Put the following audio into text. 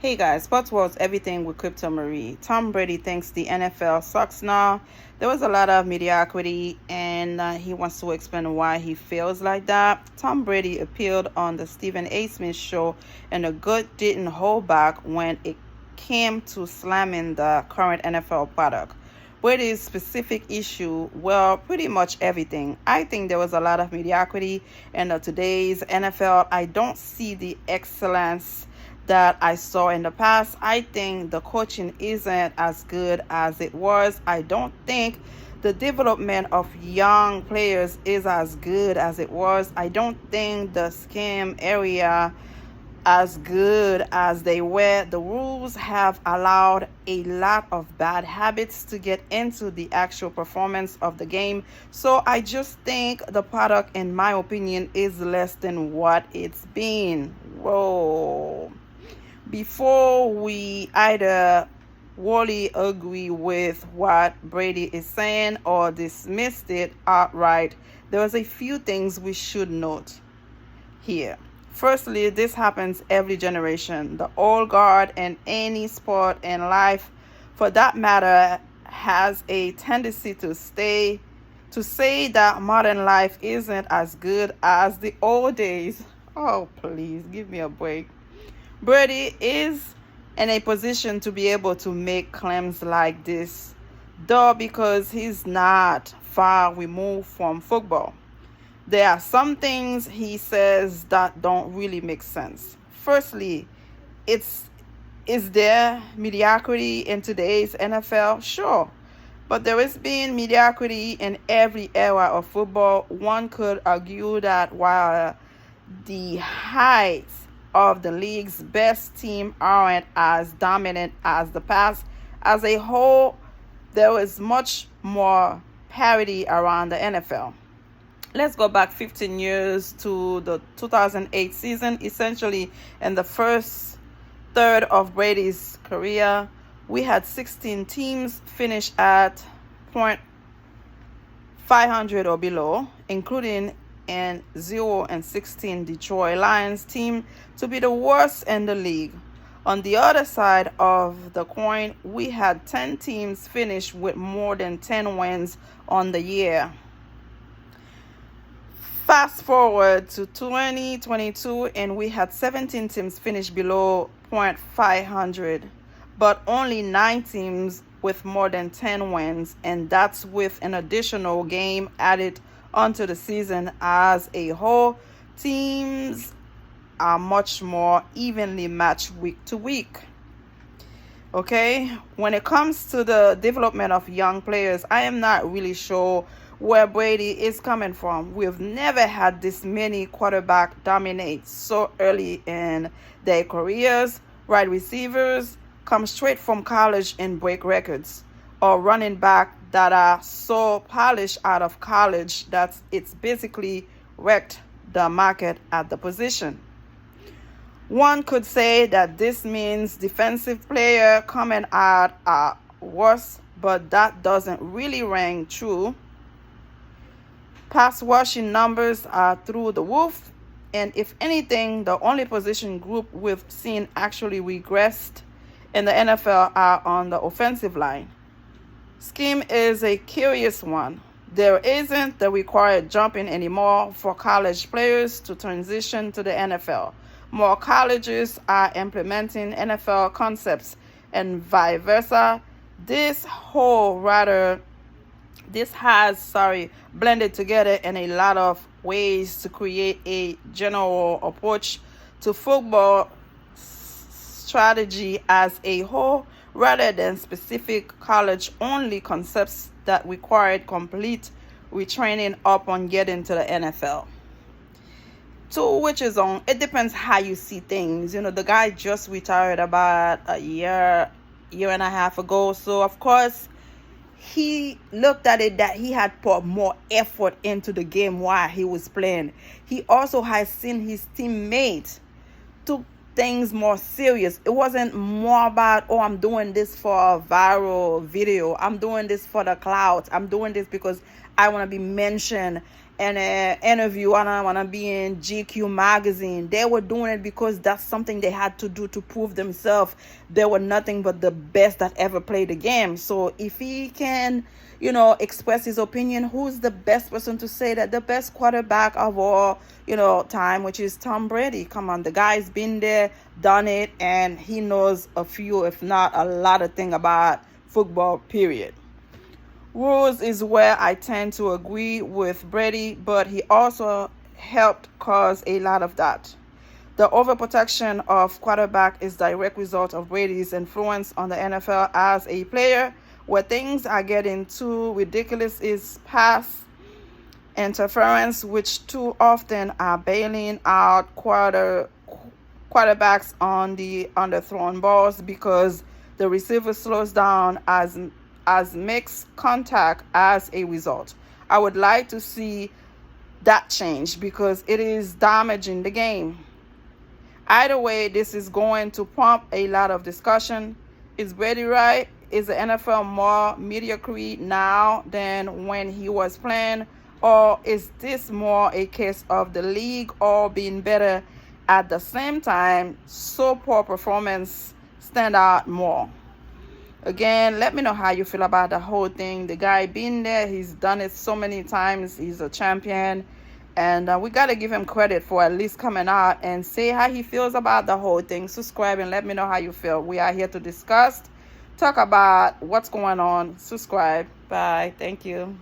Hey guys, Sports World's Everything with Crypto Marie. Tom Brady thinks the NFL sucks now. There was a lot of mediocrity, and he wants to explain why he feels like that. Tom Brady appeared on the Stephen A. Smith show, and the good didn't hold back when it came to slamming the current NFL product. Brady's specific issue, well, pretty much everything. I think there was a lot of mediocrity in today's NFL. I don't see the excellence that I saw in the past. I think the coaching isn't as good as it was. I don't think the development of young players is as good as it was. I don't think the scheme area as good as they were. The rules have allowed a lot of bad habits to get into the actual performance of the game. So I just think the product, in my opinion, is less than what it's been. Whoa. Before we either wholly agree with what Brady is saying or dismissed it outright, there was a few things we should note here. Firstly, this happens every generation. The old guard in any sport in life, for that matter, has a tendency to say that modern life isn't as good as the old days. Oh, please give me a break. Brady is in a position to be able to make claims like this, though, because he's not far removed from football. There are some things he says that don't really make sense. Firstly, is there mediocrity in today's NFL? Sure. But there has been mediocrity in every era of football. One could argue that while the heights of the league's best team aren't as dominant as the past, as a whole, there is much more parity around the NFL. Let's go back 15 years to the 2008 season. Essentially, in the first third of Brady's career, we had 16 teams finish at .500 or below, including an 0-16 Detroit Lions team to be the worst in the league. On the other side of the coin, we had 10 teams finish with more than 10 wins on the year. Fast forward to 2022, and we had 17 teams finish below .500, but only 9 teams with more than 10 wins, and that's with an additional game added onto the season as a whole. Teams are much more evenly matched week to week. Okay, when it comes to the development of young players, I am not really sure where Brady is coming from. We've never had this many quarterback dominate so early in their careers. Wide receivers come straight from college and break records, or running back that are so polished out of college that it's basically wrecked the market at the position. One could say that this means defensive player coming out are worse, but that doesn't really ring true. Pass rushing numbers are through the roof, and if anything, the only position group we've seen actually regressed in the NFL are on the offensive line. Scheme is a curious one. There isn't the required jumping anymore for college players to transition to the NFL. More colleges are implementing NFL concepts and vice versa. This has blended together in a lot of ways to create a general approach to football strategy as a whole, rather than specific college-only concepts that required complete retraining upon getting to the NFL. To which is on, it depends how you see things. The guy just retired about a year and a half ago, so of course he looked at it that he had put more effort into the game while he was playing. He also has seen his teammates took things more serious. It wasn't more about, oh, I'm doing this for a viral video, I'm doing this for the clout, I'm doing this because I want to be mentioned an interview. I want to be in GQ magazine. They were doing it because that's something they had to do to prove themselves. They were nothing but the best that ever played the game. So if he can, express his opinion, who's the best person to say that? The best quarterback of all, time, which is Tom Brady. Come on, the guy's been there, done it, and he knows a few, if not a lot of things about football, period. Rules is where I tend to agree with Brady, but he also helped cause a lot of that. The overprotection of quarterback is direct result of Brady's influence on the NFL as a player. Where things are getting too ridiculous is pass interference, which too often are bailing out quarterbacks on the underthrown balls because the receiver slows down as makes contact as a result. I would like to see that change because it is damaging the game. Either way, this is going to prompt a lot of discussion. Is Brady right? Is the NFL more mediocre now than when he was playing? Or is this more a case of the league all being better at the same time, so poor performance stand out more? Again, let me know how you feel about the whole thing. The guy been there, he's done it so many times, he's a champion, and we got to give him credit for at least coming out and say how he feels about the whole thing. Subscribe and let me know how you feel. We are here to discuss, talk about what's going on. Subscribe. Bye. Thank you.